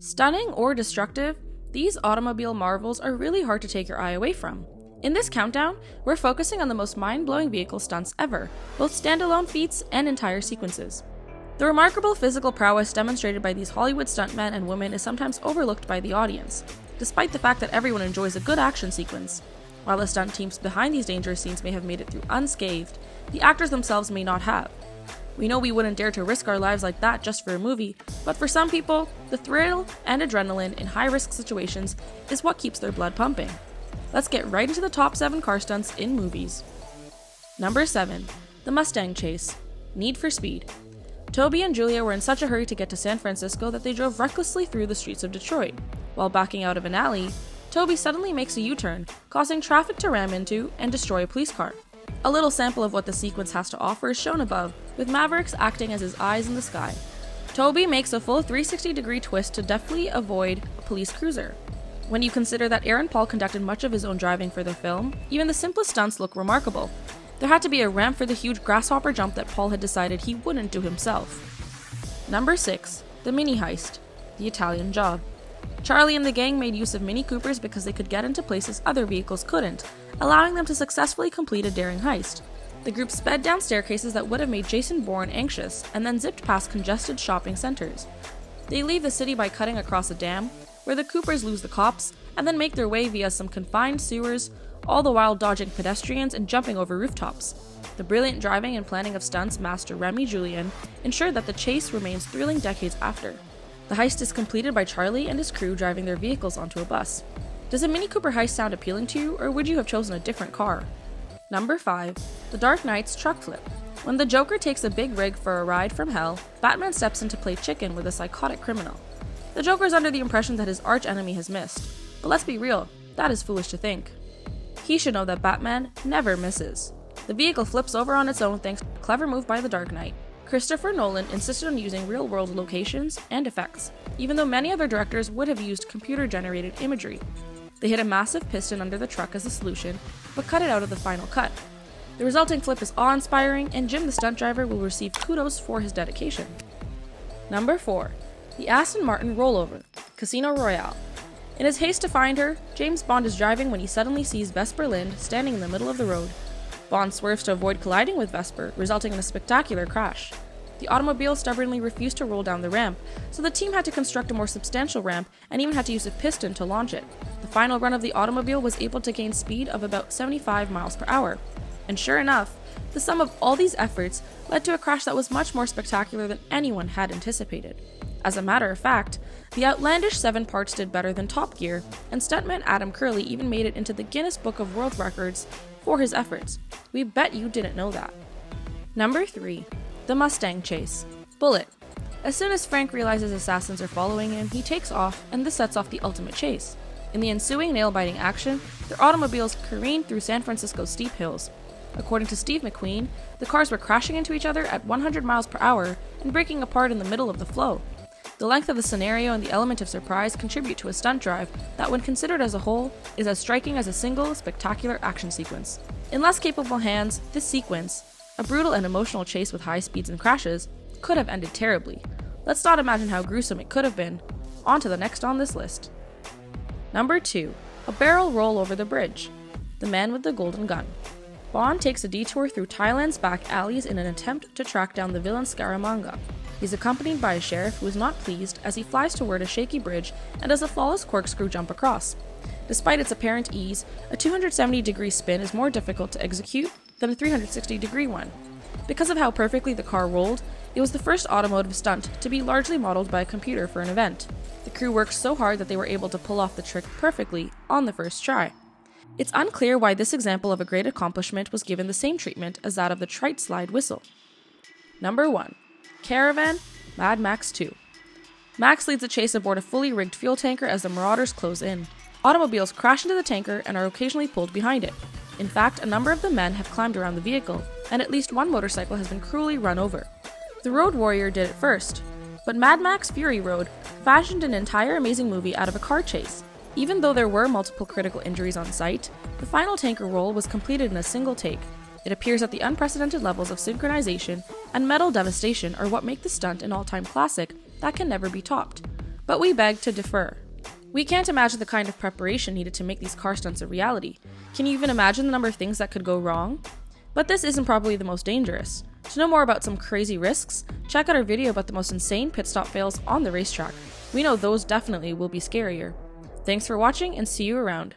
Stunning or destructive, these automobile marvels are really hard to take your eye away from. In this countdown, we're focusing on the most mind-blowing vehicle stunts ever, both standalone feats and entire sequences. The remarkable physical prowess demonstrated by these Hollywood stuntmen and women is sometimes overlooked by the audience, despite the fact that everyone enjoys a good action sequence. While the stunt teams behind these dangerous scenes may have made it through unscathed, the actors themselves may not have. We know we wouldn't dare to risk our lives like that just for a movie, but for some people, the thrill and adrenaline in high-risk situations is what keeps their blood pumping. Let's get right into the top 7 car stunts in movies. Number 7. The Mustang Chase. Need for Speed. Toby and Julia were in such a hurry to get to San Francisco that they drove recklessly through the streets of Detroit. While backing out of an alley, Toby suddenly makes a U-turn, causing traffic to ram into and destroy a police car. A little sample of what the sequence has to offer is shown above, with Mavericks acting as his eyes in the sky. Toby makes a full 360-degree twist to deftly avoid a police cruiser. When you consider that Aaron Paul conducted much of his own driving for the film, even the simplest stunts look remarkable. There had to be a ramp for the huge grasshopper jump that Paul had decided he wouldn't do himself. Number 6. The Mini Heist. The Italian Job. Charlie and the gang made use of Mini Coopers because they could get into places other vehicles couldn't, allowing them to successfully complete a daring heist. The group sped down staircases that would have made Jason Bourne anxious, and then zipped past congested shopping centers. They leave the city by cutting across a dam, where the Coopers lose the cops, and then make their way via some confined sewers, all the while dodging pedestrians and jumping over rooftops. The brilliant driving and planning of stunts master Remy Julien ensured that the chase remains thrilling decades after. The heist is completed by Charlie and his crew driving their vehicles onto a bus. Does a Mini Cooper heist sound appealing to you, or would you have chosen a different car? Number 5. The Dark Knight's Truck Flip. When the Joker takes a big rig for a ride from hell, Batman steps in to play chicken with a psychotic criminal. The Joker is under the impression that his arch-enemy has missed, but let's be real, that is foolish to think. He should know that Batman never misses. The vehicle flips over on its own thanks to a clever move by the Dark Knight. Christopher Nolan insisted on using real-world locations and effects, even though many other directors would have used computer-generated imagery. They hid a massive piston under the truck as a solution, but cut it out of the final cut. The resulting flip is awe-inspiring, and Jim the stunt driver will receive kudos for his dedication. Number 4. The Aston Martin Rollover. Casino Royale. In his haste to find her, James Bond is driving when he suddenly sees Vesper Lynd standing in the middle of the road. Bond swerves to avoid colliding with Vesper, resulting in a spectacular crash. The automobile stubbornly refused to roll down the ramp, so the team had to construct a more substantial ramp and even had to use a piston to launch it. The final run of the automobile was able to gain speed of about 75 miles per hour. And sure enough, the sum of all these efforts led to a crash that was much more spectacular than anyone had anticipated. As a matter of fact, the outlandish 7 parts did better than Top Gear, and stuntman Adam Curley even made it into the Guinness Book of World Records for his efforts. We bet you didn't know that. Number 3. The Mustang Chase. Bullitt. As soon as Frank realizes assassins are following him, he takes off, and this sets off the ultimate chase. In the ensuing nail-biting action, their automobiles careen through San Francisco's steep hills. According to Steve McQueen, the cars were crashing into each other at 100 miles per hour and breaking apart in the middle of the flow. The length of the scenario and the element of surprise contribute to a stunt drive that, when considered as a whole, is as striking as a single, spectacular action sequence. In less capable hands, this sequence, a brutal and emotional chase with high speeds and crashes, could have ended terribly. Let's not imagine how gruesome it could have been. On to the next on this list. Number 2. A barrel roll over the bridge. The Man with the Golden Gun. Bond takes a detour through Thailand's back alleys in an attempt to track down the villain Scaramanga. He's accompanied by a sheriff who is not pleased as he flies toward a shaky bridge and does a flawless corkscrew jump across. Despite its apparent ease, a 270-degree spin is more difficult to execute than a 360-degree one. Because of how perfectly the car rolled, it was the first automotive stunt to be largely modeled by a computer for an event. The crew worked so hard that they were able to pull off the trick perfectly on the first try. It's unclear why this example of a great accomplishment was given the same treatment as that of the trite slide whistle. Number 1. Caravan, Mad Max 2. Max leads a chase aboard a fully rigged fuel tanker as the marauders close in. Automobiles crash into the tanker and are occasionally pulled behind it. In fact, a number of the men have climbed around the vehicle, and at least one motorcycle has been cruelly run over. The Road Warrior did it first, but Mad Max Fury Road fashioned an entire amazing movie out of a car chase. Even though there were multiple critical injuries on site, the final tanker roll was completed in a single take. It appears that the unprecedented levels of synchronization and metal devastation are what make the stunt an all-time classic that can never be topped. but we beg to differ. We can't imagine the kind of preparation needed to make these car stunts a reality. Can you even imagine the number of things that could go wrong? But this isn't probably the most dangerous. To know more about some crazy risks, check out our video about the most insane pit stop fails on the racetrack. We know those definitely will be scarier. Thanks for watching and see you around.